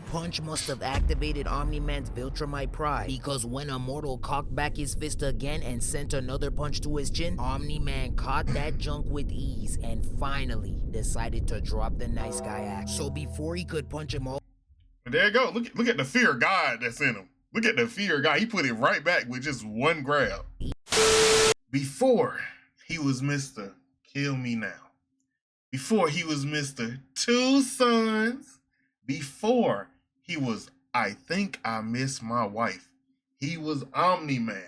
That punch must have activated Omniman's Villtrumite pride, because when Immortal cocked back his fist again and sent another punch to his chin, Omni-Man caught that junk with ease and finally decided to drop the nice guy act. So before he could punch him all, and there you go. Look at the fear of God that's in him. Look at the fear of God. He put it right back with just one grab. Before he was Mr. Kill Me Now. Before he was Mr. Two Sons. Before he was I Think I Miss My Wife. He was Omni-Man.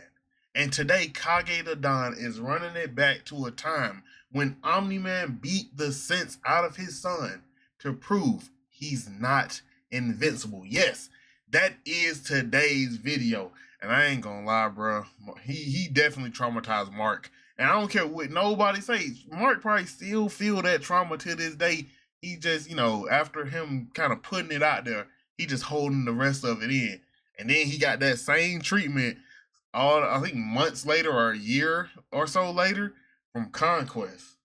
And today, Kage the Don is running it back to a time when Omni-Man beat the sense out of his son to prove he's not invincible. Yes, that is today's video. And I ain't gonna lie, bro. He definitely traumatized Mark. And I don't care what nobody says. Mark probably still feel that trauma to this day. He just, you know, after him kind of putting it out there, he just holding the rest of it in. And then he got that same treatment I think months later or a year or so later from Conquest.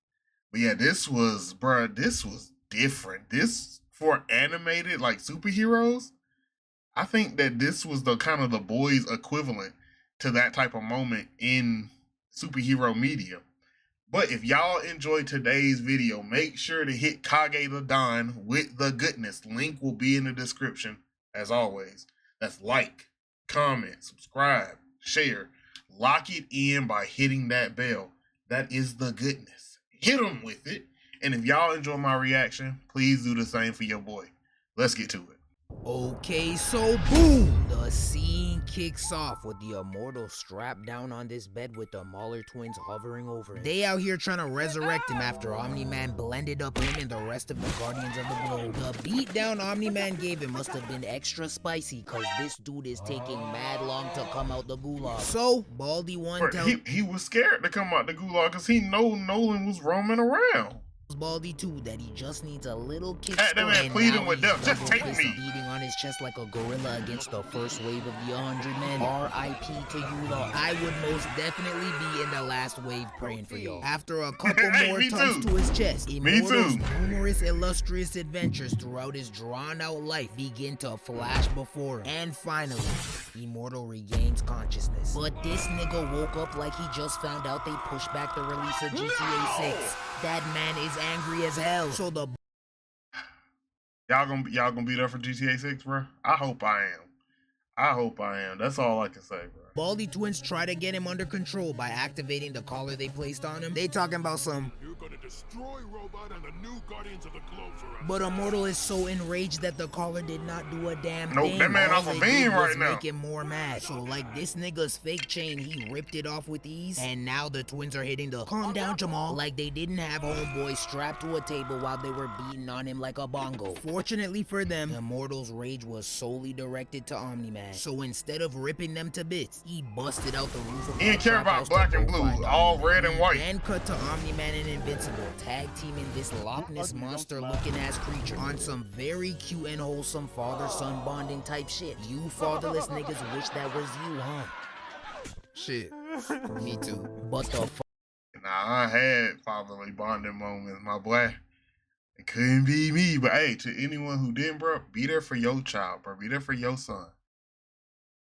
But yeah, this was different. This, for animated like superheroes, I think that this was the kind of the boys equivalent to that type of moment in superhero media. But if y'all enjoyed today's video, make sure to hit Kage the Don with the goodness. Link will be in the description as always. That's like, comment, subscribe, share. Lock it in by hitting that bell. That is the goodness. Hit them with it. And if y'all enjoy my reaction, please do the same for your boy. Let's get to it. okay, so boom! The scene kicks off with the Immortal strapped down on this bed with the Mauler twins hovering over him. They out here trying to resurrect him after Omni-Man blended up him and the rest of the Guardians of the Globe. The beatdown Omni-Man gave him must have been extra spicy, cause this dude is taking mad long to come out the gulag. So, Baldy one tells he was scared to come out the gulag because he know Nolan was roaming around. Baldy too that he just needs a little kick. That man pleading with death, just take me. Beating on his chest like a gorilla against the first wave of the 100 men. R.I.P. to you lot. I would most definitely be in the last wave praying for y'all. After a couple more tons to his chest, Immortal's numerous illustrious adventures throughout his drawn-out life begin to flash before him. And finally, Immortal regains consciousness. But this nigga woke up like he just found out they pushed back the release of GTA 6. That man is angry as hell. So the y'all gonna be there for GTA 6, bro? I hope I am. I hope I am. That's all I can say, bro. Baldy twins try to get him under control by activating the collar they placed on him. They talking about some "you're gonna destroy Robot and the new Guardians of the Globe for us." But Immortal is so enraged that the collar did not do a damn thing. That man off a beam right now. Make him more mad. So like this nigga's fake chain, he ripped it off with ease. And now the twins are hitting the calm down Jamal like they didn't have homeboy strapped to a table while they were beating on him like a bongo. Fortunately for them, Immortal's rage was solely directed to Omni-Man. So instead of ripping them to bits, he busted out the roof of he didn't care about black and blue, all red and white. Then cut to Omni-Man and Invincible tag teaming this Loch Ness monster looking ass creature on some very cute and wholesome father-son bonding type shit. You fatherless niggas wish that was you, huh? Shit, me too. But the I had fatherly bonding moments, my boy. It couldn't be me, but hey, to anyone who didn't, bro, be there for your child, bro. Be there for your son.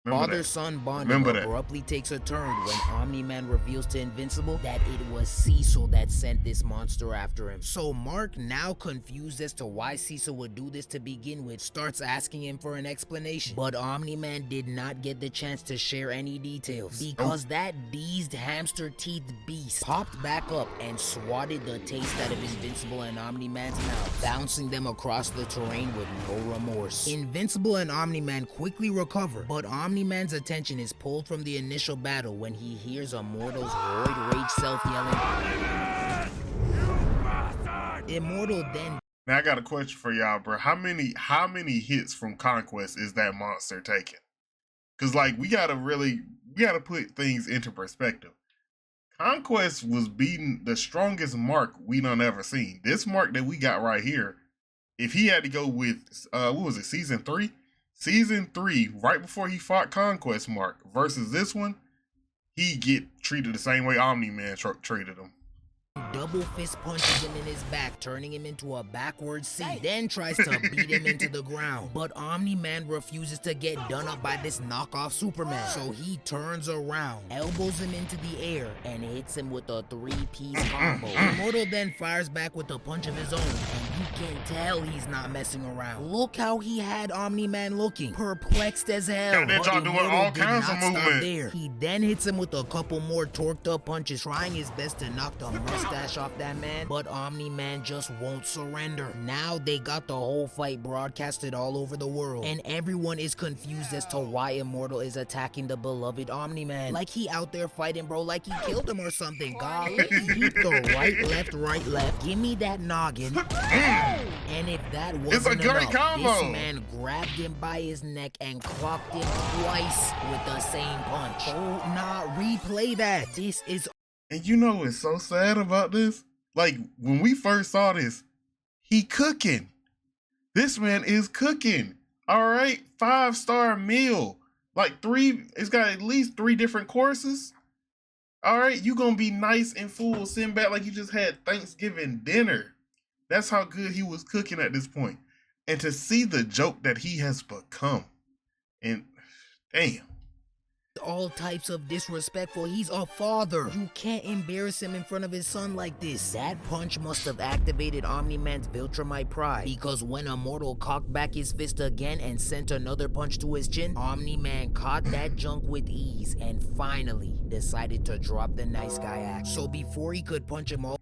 Father-son bonding abruptly takes a turn when Omni-Man reveals to Invincible that it was Cecil that sent this monster after him. So Mark, now confused as to why Cecil would do this to begin with, starts asking him for an explanation. But Omni-Man did not get the chance to share any details because that beezed hamster-teethed beast popped back up and swatted the taste out of Invincible and Omni-Man's mouth, bouncing them across the terrain with no remorse. Invincible and Omni-Man quickly recover, but Omni-Man's attention is pulled from the initial battle when he hears Immortal's roid rage self yelling, Immortal then. Now I got a question for y'all, bro. How many hits from Conquest is that monster taking? Cause like we gotta put things into perspective. Conquest was beating the strongest Mark we done ever seen. This Mark that we got right here, if he had to go with what was it, season 3? Season 3, right before he fought Conquest Mark, versus this one, he get treated the same way Omni-Man treated him. double fist punches him in his back, turning him into a backward C, then tries to beat him into the ground. But Omni-Man refuses to get done up by this knockoff Superman, so he turns around, elbows him into the air, and hits him with a 3-piece combo. Immortal then fires back with a punch of his own, and you can tell he's not messing around. Look how he had Omni-Man looking, perplexed as hell. They're doing all kinds of movement. There. He then hits him with a couple more torqued up punches, trying his best to knock the mustache off that man, but Omni-Man just won't surrender. Now they got the whole fight broadcasted all over the world, and everyone is confused as to why Immortal is attacking the beloved Omni-Man. Like he out there fighting, bro, like he killed him or something. Golly, keep the right, left. Give me that noggin. And if that wasn't enough, this man grabbed him by his neck and clocked him twice with the same punch. Oh, nah, replay that. This is... And you know what's so sad about this? Like, when we first saw this, he cooking. This man is cooking. All right, 5-star meal. Like it's got at least 3 different courses. All right, you gonna be nice and full, sitting back like you just had Thanksgiving dinner. That's how good he was cooking at this point. And to see the joke that he has become, and damn. All types of disrespectful. He's a father. You can't embarrass him in front of his son like this. That punch must have activated Omni-Man's Villtrumite pride, because when Immortal cocked back his fist again and sent another punch to his chin, Omni-Man caught that junk with ease and finally decided to drop the nice guy act. So before he could punch him all...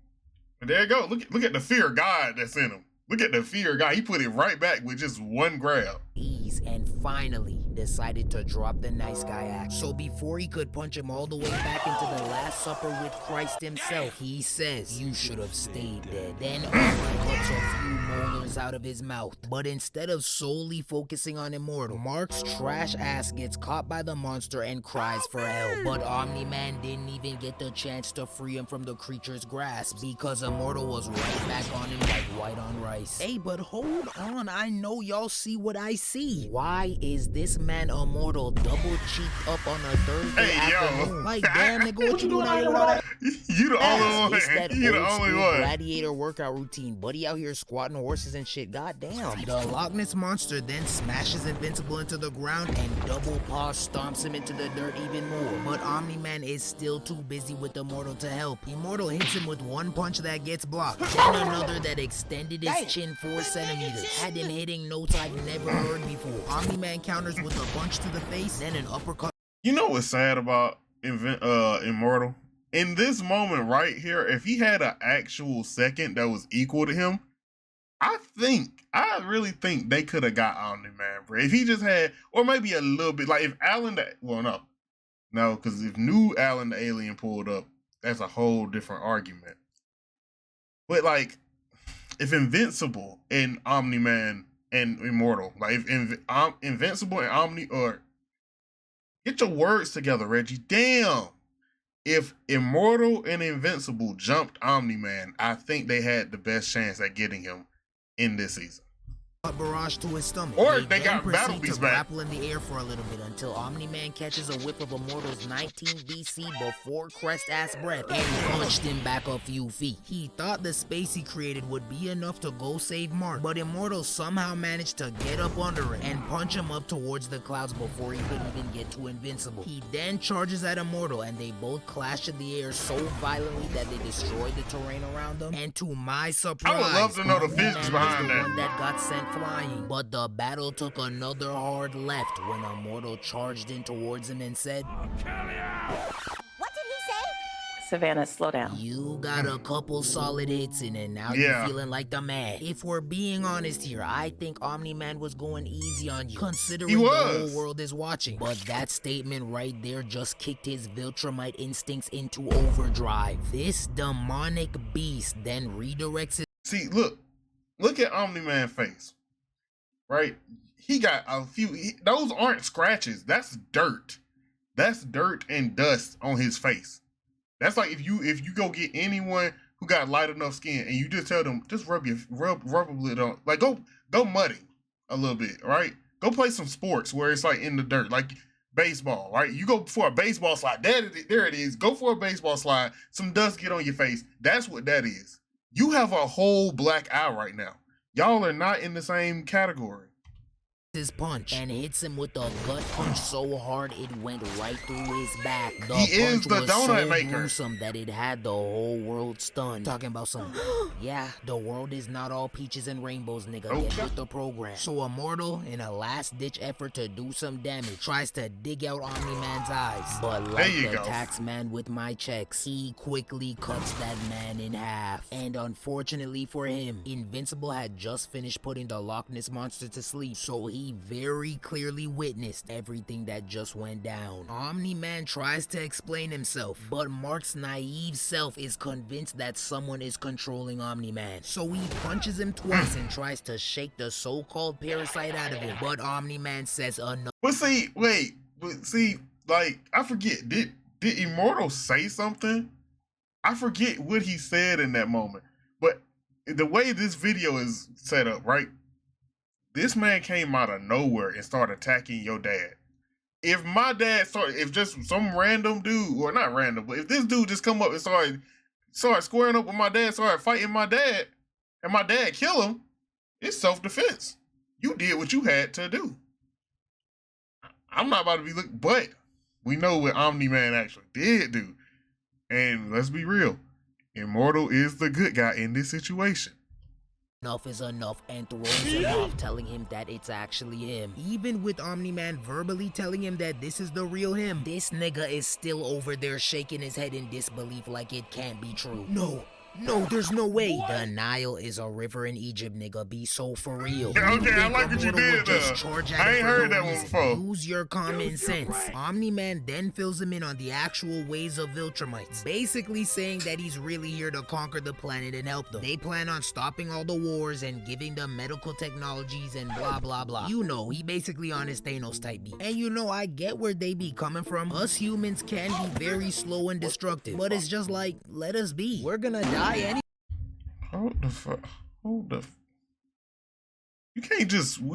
There you go. Look at the fear of God that's in him. Look at the fear of God. He put it right back with just one grab. Ease and finally decided to drop the nice guy act. So before he could punch him all the way back into the Last Supper with Christ himself, he says, "You should have stayed dead." Then cuts a few molars out of his mouth. But instead of solely focusing on Immortal, Mark's trash ass gets caught by the monster and cries for help. But Omni-Man didn't even get the chance to free him from the creature's grasp, because Immortal was right back on him like white on rice. Hey, but hold on, I know y'all see what I see. Why is this man Immortal double cheeked up on a Thursday afternoon? Like, damn, nigga, what you doing out here with all that? You the only one. It's that You the only one. Gladiator workout routine. Buddy out here squatting horses and shit. Goddamn. The Loch Ness monster then smashes Invincible into the ground and double paw stomps him into the dirt even more. But Omni-Man is still too busy with Immortal to help. Immortal hits him with one punch that gets blocked, then another that extended his chin 4 centimeters, had him hitting notes I've never heard before. Omni-Man counters with a punch to the face, then an uppercut. You know what's sad about Immortal? In this moment right here, if he had an actual second that was equal to him, I really think they could have got Omni-Man, bro. If he just had, or maybe a little bit, like if Alan, no, because if new Alan the Alien pulled up, that's a whole different argument. But like, if Invincible and Omni-Man and Immortal, like if Invincible and Omni, or get your words together, Reggie. Damn. If Immortal and Invincible jumped Omni-Man, I think they had the best chance at getting him in this season. Barrage to his stomach. Or they got Battle Beast back. Grapple in the air for a little bit until Omni-Man catches a whip of Immortal's 19 BC before Crest ass breath and punched him back a few feet. He thought the space he created would be enough to go save Mark, but Immortal somehow managed to get up under it and punch him up towards the clouds before he could even get to Invincible. He then charges at Immortal and they both clash in the air so violently that they destroyed the terrain around them. And to my surprise, I would love to know the physics behind that. One that got sent flying. But the battle took another hard left when Immortal charged in towards him and said, "I'll kill you." What did he say? Savannah, slow down. You got a couple solid hits in and now you're feeling like the man. If we're being honest here, I think Omni-Man was going easy on you, considering the whole world is watching. But that statement right there just kicked his Villtrumite instincts into overdrive. This demonic beast then redirects his... See, look at Omni-Man's face. Right? He got a few, those aren't scratches. That's dirt. That's dirt and dust on his face. That's like if you go get anyone who got light enough skin and you just tell them, just rub a little on, like go mudding a little bit, right? Go play some sports where it's like in the dirt. Like baseball, right? You go for a baseball slide. There it is. Go for a baseball slide. Some dust get on your face. That's what that is. You have a whole black eye right now. Y'all are not in the same category. His punch and hits him with a gut punch so hard it went right through his back. The He is punch the was donut so maker. gruesome that it had the whole world stunned. Talking about some, yeah, the world is not all peaches and rainbows, nigga. Nope. Get with the program. So Immortal, in a last-ditch effort to do some damage, tries to dig out Omni-Man's eyes. But like the tax man with my checks, he quickly cuts that man in half. And unfortunately for him, Invincible had just finished putting the Loch Ness monster to sleep, so he very clearly witnessed everything that just went down. Omni-Man tries to explain himself, but Mark's naive self is convinced that someone is controlling Omni-Man. So he punches him twice and tries to shake the so-called parasite out of him, but Omni-Man says enough. But see, wait, like, I forget, did Immortal say something? I forget what he said in that moment, but the way this video is set up, right? This man came out of nowhere and started attacking your dad. If my dad if just some random dude, or not random, but if this dude just come up and started squaring up with my dad, started fighting my dad, and my dad kill him, it's self-defense. You did what you had to do. I'm not about to be but we know what Omni-Man actually did do. And let's be real, Immortal is the good guy in this situation. Enough is enough and throws him off, telling him that it's actually him. Even with Omni-Man verbally telling him that this is the real him, this nigga is still over there shaking his head in disbelief like it can't be true. No, there's no way. What? The Nile is a river in Egypt, nigga. Be so for real. Okay, I like what you did there. I ain't heard that one before. Use your common sense. Omni-Man then fills him in on the actual ways of Villtrumites, basically saying that he's really here to conquer the planet and help them. They plan on stopping all the wars and giving them medical technologies and blah blah blah. You know, he basically on his Thanos type beat. And you know, I get where they be coming from. Us humans can be very slow and destructive, but it's just like, let us be. We're gonna die. Hold the fuck. We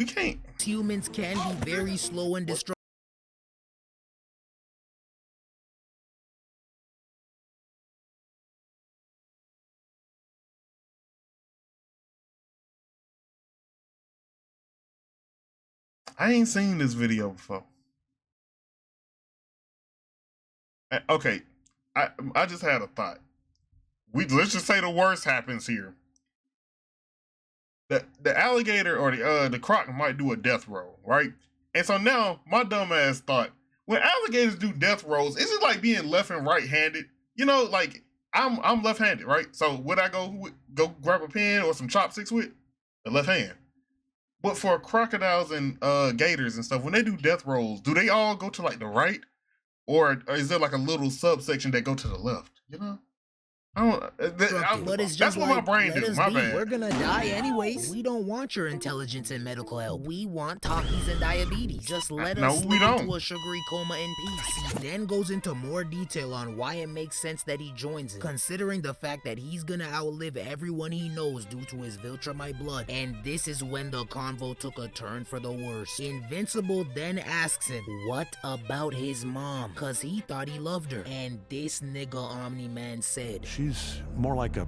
can't. Humans can be very slow and destructive. I ain't seen this video before. Okay, I just had a thought. Let's just say the worst happens here. The alligator or the croc might do a death roll, right? And so now my dumb ass thought, when alligators do death rolls, is it like being left and right handed? You know, like I'm left handed, right? So would I go grab a pen or some chopsticks with the left hand? But for crocodiles and gators and stuff, when they do death rolls, do they all go to like the right, or is there like a little subsection that go to the left? You know. But it's just that's what my brain do. My bad. We're gonna die anyways. We don't want your intelligence and medical help. We want talkies and diabetes. Just let us slip into a sugary coma in peace. He then goes into more detail on why it makes sense that he joins it, considering the fact that he's gonna outlive everyone he knows due to his Villtrumite blood. And this is when the convo took a turn for the worse. Invincible then asks him, what about his mom? Cause he thought he loved her. And this nigga Omni-Man said, she's more like a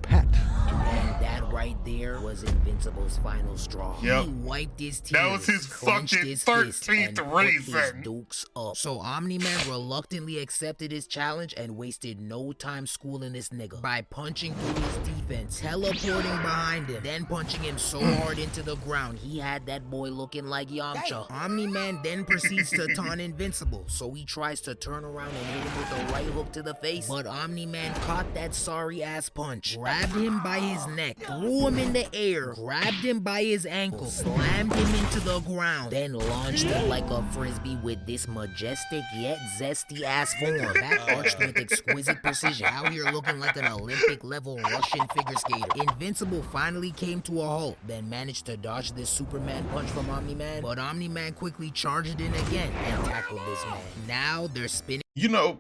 pet to me. And that right there was Invincible's final straw. Yep. He wiped his tears. That was his fucking 13th reason. Dukes up. So Omni-Man reluctantly accepted his challenge and wasted no time schooling this nigga by punching through his defense, teleporting behind him, then punching him so hard into the ground he had that boy looking like Yamcha. Omni-Man then proceeds to taunt Invincible, so he tries to turn around and hit him with a right hook to the face, but Omni-Man caught that sorry ass punch, grabbed him by his neck, threw him in the air, grabbed him by his ankle, slammed him into the ground, then launched him like a frisbee with this majestic yet zesty ass form, back arched with exquisite precision, out here looking like an Olympic level Russian figure skater. Invincible finally came to a halt, then managed to dodge this Superman punch from Omni-Man, but Omni-Man quickly charged in again and tackled this man. Now they're spinning. You know,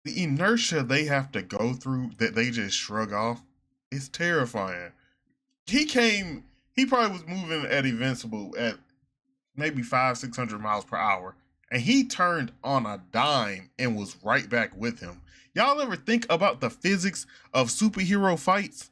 the inertia they have to go through that they just shrug off, it's terrifying. He probably was moving at Invincible at maybe 500-600 miles per hour. And he turned on a dime and was right back with him. Y'all ever think about the physics of superhero fights?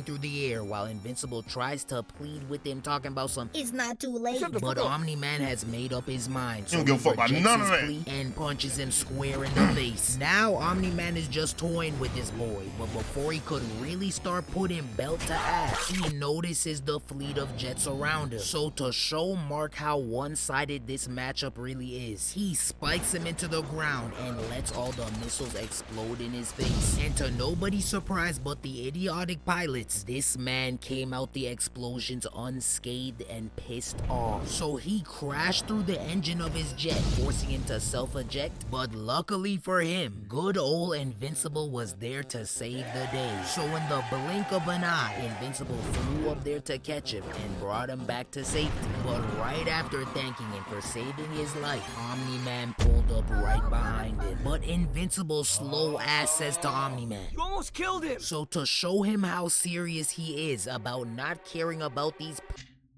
Through the air while Invincible tries to plead with him, talking about some It's not too late. but Omni-Man has made up his mind, so He don't give a fuck about rejects none his of that. plea and punches him square in the face. Now Omni-Man is just toying with this boy, but before he could really start putting belt to ass, he notices the fleet of jets around him. So to show Mark how one-sided this matchup really is, he spikes him into the ground and lets all the missiles explode in his face. And to nobody's surprise but the idiotic pilot, this man came out the explosions unscathed and pissed off. So he crashed through the engine of his jet, forcing him to self-eject. But luckily for him, good old Invincible was there to save the day. So in the blink of an eye, Invincible flew up there to catch him and brought him back to safety. But right after thanking him for saving his life, Omni-Man pulled up right behind him. But Invincible's slow ass says to Omni-Man, "You almost killed him!" So to show him how serious he is about not caring about these...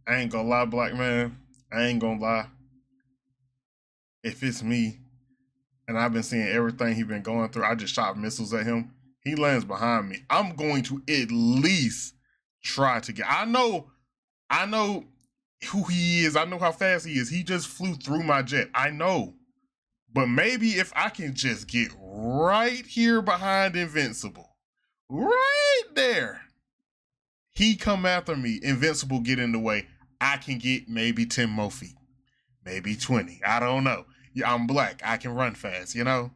I ain't gonna lie, black man. I ain't gonna lie. If it's me, and I've been seeing everything he's been going through, I just shot missiles at him. He lands behind me. I'm going to at least try to get... I know who he is. I know how fast he is. He just flew through my jet. I know. But maybe if I can just get right here behind Invincible, right there, he come after me, Invincible get in the way, I can get maybe 10 more feet, maybe 20. I don't know. Yeah, I'm black. I can run fast, you know?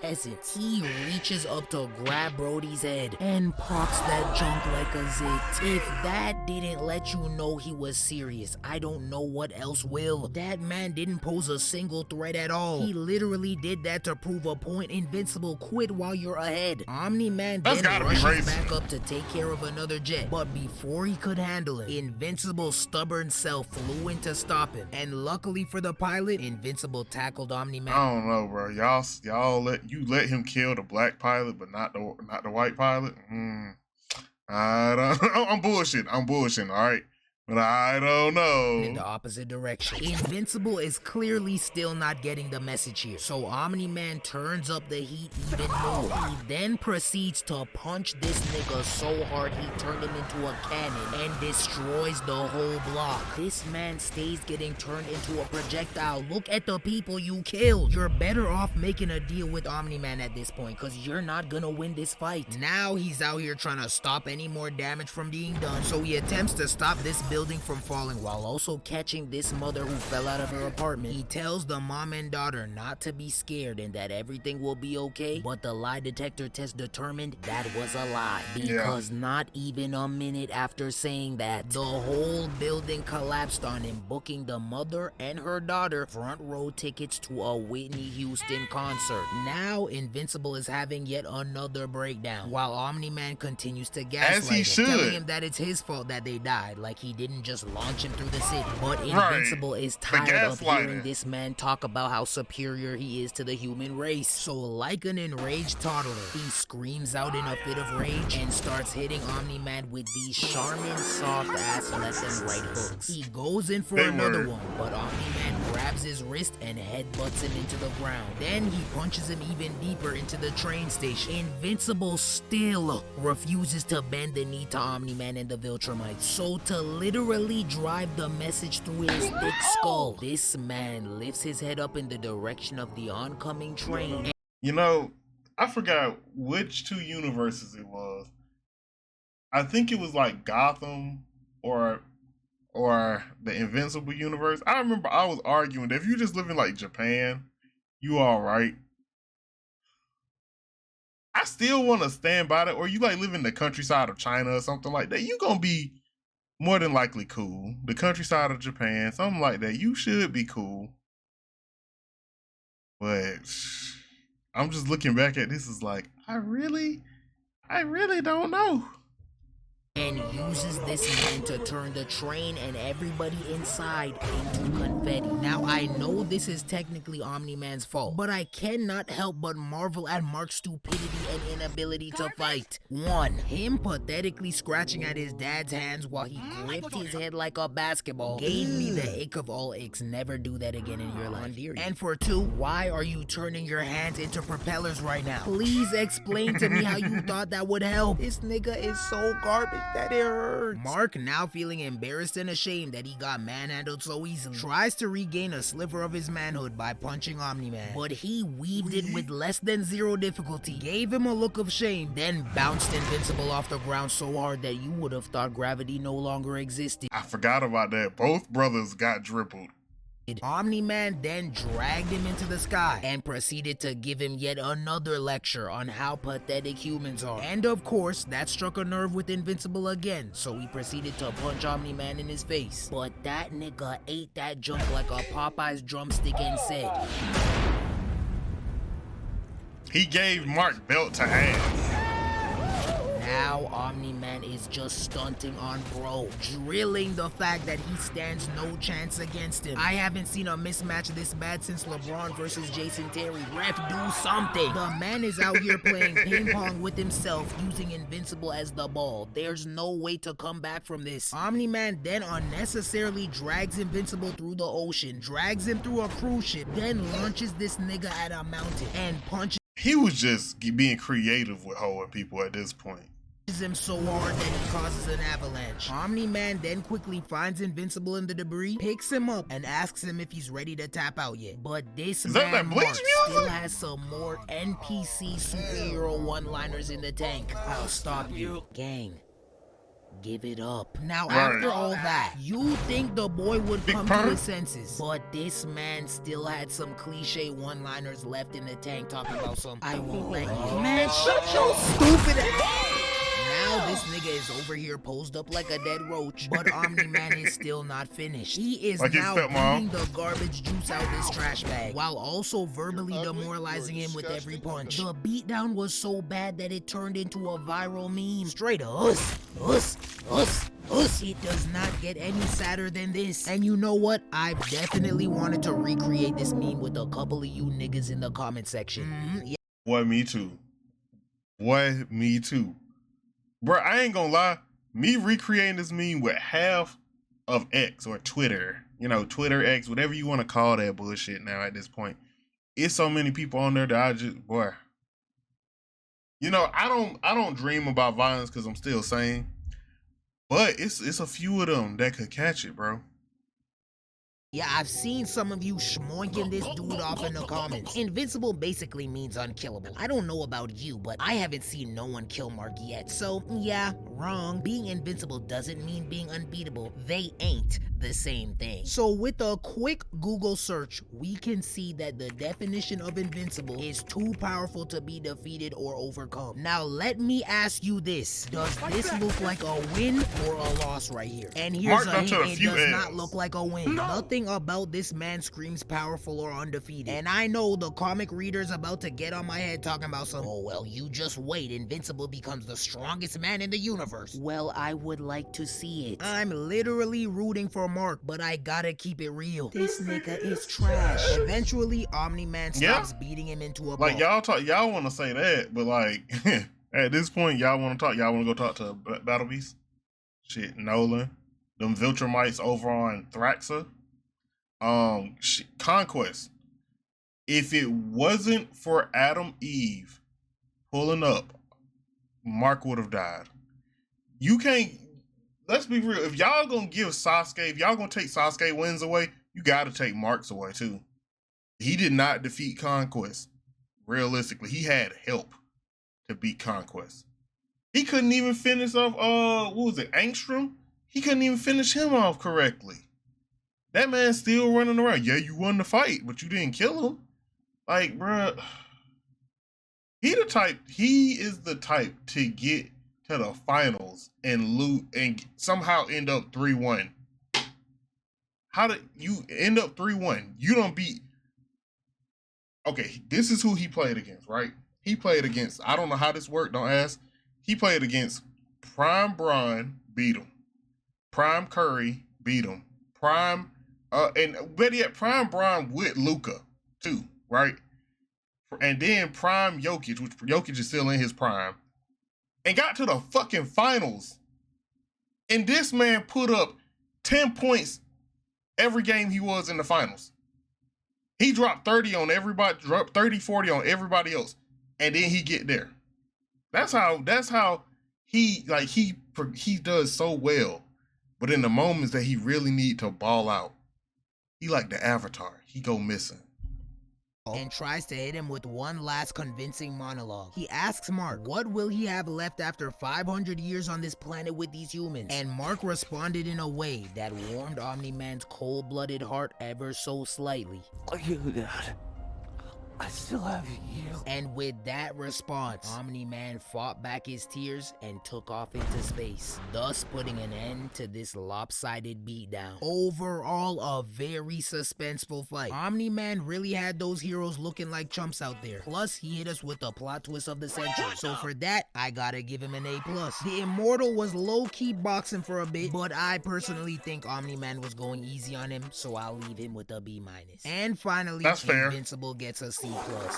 peasant. He reaches up to grab Brody's head and pops that junk like a zit. If that didn't let you know he was serious, I don't know what else will. That man didn't pose a single threat at all. He literally did that to prove a point. Invincible, quit while you're ahead. Omni-Man then rushes back up to take care of another jet, but before he could handle it, Invincible's stubborn self flew in to stop him, and luckily for the pilot, Invincible tackled Omni-Man. I don't know, bro. Y'all let him kill the black pilot, but not the white pilot. I don't. I'm bullshitting. All right. But I don't know. In the opposite direction. Invincible is clearly still not getting the message here, so Omni-Man turns up the heat even more. He then proceeds to punch this nigga so hard he turned him into a cannon and destroys the whole block. This man stays getting turned into a projectile. Look at the people you killed. You're better off making a deal with Omni-Man at this point, because you're not gonna win this fight. Now he's out here trying to stop any more damage from being done, so he attempts to stop this building from falling while also catching this mother who fell out of her apartment. He tells the mom and daughter not to be scared and that everything will be okay, but the lie detector test determined that was a lie, because not even a minute after saying that, the whole building collapsed on him, booking the mother and her daughter front row tickets to a Whitney Houston concert. Now Invincible is having yet another breakdown while Omni-Man continues to gaslight him, telling him that it's his fault that they died, like he didn't just launch him through the city. But Invincible is tired of hearing this man talk about how superior he is to the human race. So like an enraged toddler, he screams out in a fit of rage and starts hitting Omni-Man with these Charmin soft ass left and right hooks. He goes in for another one, but Omni-Man grabs his wrist and headbutts him into the ground. Then he punches him even deeper into the train station. Invincible still refuses to bend the knee to Omni-Man and the Villtrumite. So to literally drive the message through his thick skull, this man lifts his head up in the direction of the oncoming train. You know, I forgot which two universes it was. I think it was like Gotham or the Invincible universe. I remember I was arguing that if you just live in like Japan, you all right. I still want to stand by that. Or you like live in the countryside of China or something like that, you gonna be more than likely cool. The countryside of Japan, something like that, you should be cool. But I'm just looking back at this as like, I really don't know. and uses this man to turn the train and everybody inside into confetti. Now, I know this is technically Omni-Man's fault, but I cannot help but marvel at Mark's stupidity and inability to fight. 1. Him pathetically scratching at his dad's hands while he gripped his head like a basketball gave me the ick of all icks. Never do that again in your life. And for 2, why are you turning your hands into propellers right now? Please explain to me how you thought that would help. This nigga is so garbage that it hurts. Mark, now feeling embarrassed and ashamed that he got manhandled so easily, tries to regain a sliver of his manhood by punching Omni-Man, but he weaved it with less than 0 difficulty, gave him a look of shame, then bounced Invincible off the ground so hard that you would have thought gravity no longer existed. I forgot about that. Both brothers got dribbled. Omni-Man then dragged him into the sky and proceeded to give him yet another lecture on how pathetic humans are. And of course, that struck a nerve with Invincible again, so he proceeded to punch Omni-Man in his face. But that nigga ate that junk like a Popeye's drumstick and said, he gave Mark belt to have. Now Omni-Man is just stunting on bro, drilling the fact that he stands no chance against him. I haven't seen a mismatch this bad since LeBron versus Jason Terry. Ref, do something. The man is out here playing ping pong with himself, using Invincible as the ball. There's no way to come back from this. Omni-Man then unnecessarily drags Invincible through the ocean, drags him through a cruise ship, then launches this nigga at a mountain and punches. He was just being creative with holding people at this point. Him so hard that he causes an avalanche. Omni-Man then quickly finds Invincible in the debris, picks him up, and asks him if he's ready to tap out yet. But this man Mark still has some more NPC superhero one-liners in the tank. I'll stop you. Gang, give it up. Now, after all that, you think the boy would come to his senses, but this man still had some cliche one-liners left in the tank talking about some, I won't let you. Man, shut your stupid ass. Now this nigga is over here posed up like a dead roach, but Omni-Man is still not finished. He is like now beating the garbage juice out this trash bag, while also verbally demoralizing him with every punch. The beatdown was so bad that it turned into a viral meme. Straight us. It does not get any sadder than this. And you know what? I've definitely wanted to recreate this meme with a couple of you niggas in the comment section. Yeah. Boy, me too. Boy, me too. Bro, I ain't gonna lie, me recreating this meme with half of X or Twitter, you know, Twitter, X, whatever you want to call that bullshit now at this point. It's so many people on there that I just, boy. You know, I don't dream about violence because I'm still sane. But it's a few of them that could catch it, bro. Yeah, I've seen some of you schmoinking this dude off in the comments. Invincible basically means unkillable. I don't know about you, but I haven't seen no one kill Mark yet. So, yeah, wrong. Being invincible doesn't mean being unbeatable. They ain't the same thing. So with a quick Google search, we can see that the definition of invincible is too powerful to be defeated or overcome. Now, let me ask you this. Does this look like a win or a loss right here? And here's a hint, it does not look like a win. Nothing about this man screams powerful or undefeated. And I know the comic reader's about to get on my head talking about some, oh well, you just wait, Invincible becomes the strongest man in the universe. Well, I would like to see it. I'm literally rooting for Mark, but I gotta keep it real. This nigga is trash. Eventually, Omni-Man stops beating him into a ball. Like, y'all want to say that, but like, at this point, y'all want to go talk to Battle Beast? Shit, Nolan. Them Villtrumites over on Thraxa. Conquest. If it wasn't for Adam Eve pulling up, Mark would have died. You can't, let's be real, if y'all gonna give Sasuke, if y'all gonna take Sasuke wins away, you gotta take Mark's away too. He did not defeat Conquest. Realistically, he had help to beat Conquest. He couldn't even finish off, what was it, Angstrom? He couldn't even finish him off correctly. That man's still running around. Yeah, you won the fight, but you didn't kill him. Like, bruh, he is the type to get to the finals and lose and somehow end up 3-1. How did you end up 3-1? You don't beat. Okay, this is who he played against, right? He played against, I don't know how this worked, don't ask. He played against Prime Braun beat him. Prime Curry beat him. Prime, and better yet, Prime Braun with Luka too, right? And then Prime Jokic, which Jokic is still in his prime, and got to the fucking finals. And this man put up 10 points every game he was in the finals. He dropped 30 on everybody, dropped 30, 40 on everybody else. And then he get there. That's how he does so well. But in the moments that he really need to ball out, he like the Avatar. He go missing. And tries to hit him with one last convincing monologue. He asks Mark, what will he have left after 500 years on this planet with these humans? And Mark responded in a way that warmed Omni-Man's cold-blooded heart ever so slightly. You, Dad. I still have you. And with that response, Omni-Man fought back his tears and took off into space, thus putting an end to this lopsided beatdown. Overall, a very suspenseful fight. Omni-Man really had those heroes looking like chumps out there. Plus, he hit us with the plot twist of the century. So for that, I gotta give him an A+. The Immortal was low-key boxing for a bit, but I personally think Omni-Man was going easy on him, so I'll leave him with a B-. And finally, that's fair. Invincible gets a C+.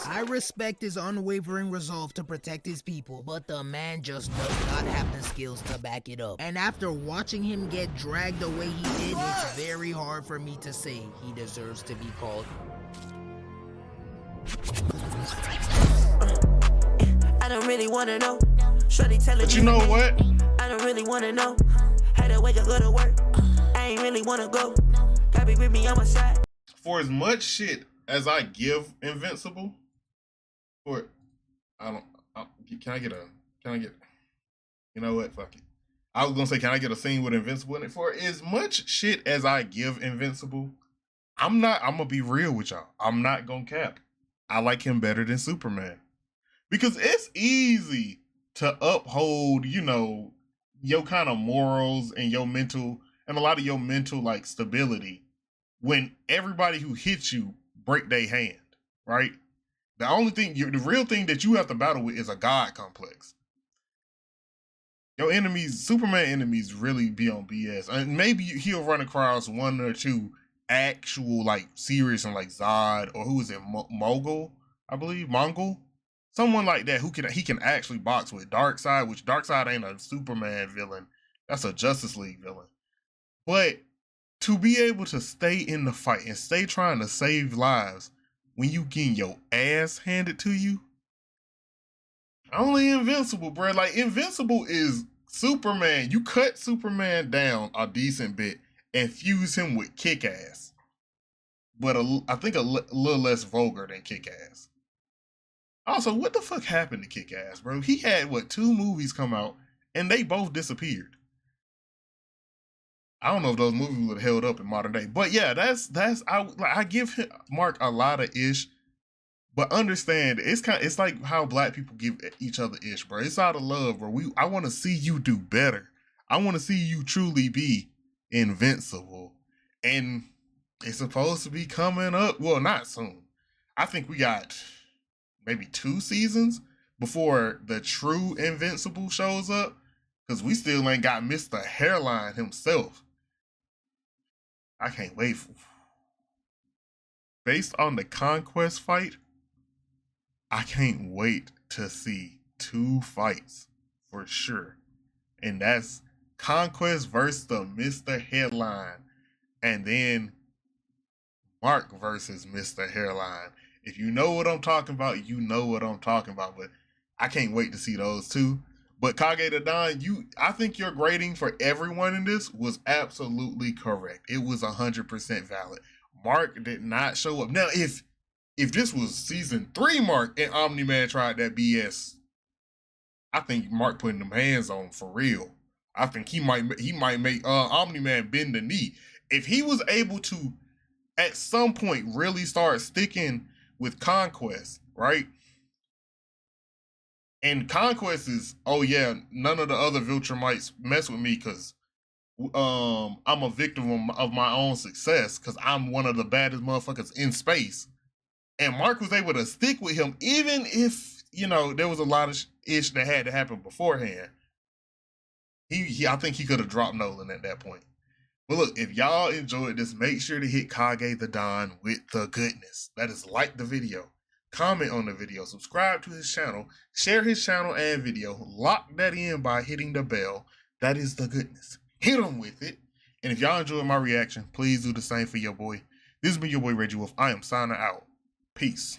I respect his unwavering resolve to protect his people, but the man just does not have the skills to back it up. And after watching him get dragged the way he did, it's very hard for me to say he deserves to be called. I don't really want to know. Shorty telling but you know what? I don't really want to know. Had to wake up, go to work. I ain't really want to go. Gotta be with me on my side. For as much shit as I give Invincible, can I get, you know what, fuck it. I was gonna say, can I get a scene with Invincible in it? For as much shit as I give Invincible, I'm gonna be real with y'all. I'm not gonna cap. I like him better than Superman. Because it's easy to uphold, your kind of morals and your mental, and a lot of your mental, like, stability when everybody who hits you break their hand, right? The real thing that you have to battle with is a God complex. Your enemies, Superman enemies, really be on BS. And maybe he'll run across one or two actual, like, serious and like Zod, or who is it, Mogul, I believe, Mongol? Someone like that he can actually box with. Darkseid, which Darkseid ain't a Superman villain. That's a Justice League villain. But to be able to stay in the fight and stay trying to save lives when you getting your ass handed to you, only Invincible, bro. Like, Invincible is Superman. You cut Superman down a decent bit and fuse him with Kick-Ass. But I think a little less vulgar than Kick-Ass. Also, what the fuck happened to Kick-Ass, bro? He had, 2 movies come out and they both disappeared. I don't know if those movies would have held up in modern day, but yeah, I give Mark a lot of ish, but understand it's like how black people give each other ish, bro. It's out of love, bro. I want to see you do better. I want to see you truly be invincible, and it's supposed to be coming up. Well, not soon. I think we got maybe 2 seasons before the true Invincible shows up, because we still ain't got Mr. Hairline himself. I can't wait. Based on the Conquest fight, I can't wait to see 2 fights for sure. And that's Conquest versus the Mr. Headline. And then Mark versus Mr. Hairline. If you know what I'm talking about, you know what I'm talking about. But I can't wait to see those 2. But Kage the Don, I think your grading for everyone in this was absolutely correct. It was 100% valid. Mark did not show up. Now, if this was season 3 Mark and Omni-Man tried that BS, I think Mark putting them hands on for real. I think he might make Omni-Man bend the knee. If he was able to, at some point, really start sticking with Conquest, right? And Conquest is, oh yeah, none of the other Villtrumites mess with me because I'm a victim of my own success because I'm one of the baddest motherfuckers in space. And Mark was able to stick with him even if, there was a lot of ish that had to happen beforehand. I think he could have dropped Nolan at that point. But look, if y'all enjoyed this, make sure to hit Kage the Don with the goodness. That is, like the video, comment on the video, subscribe to his channel, share his channel and video, lock that in by hitting the bell. That is the goodness. Hit him with it. And if y'all enjoyed my reaction, please do the same for your boy. This has been your boy Reggie Wolf. I am signing out. Peace.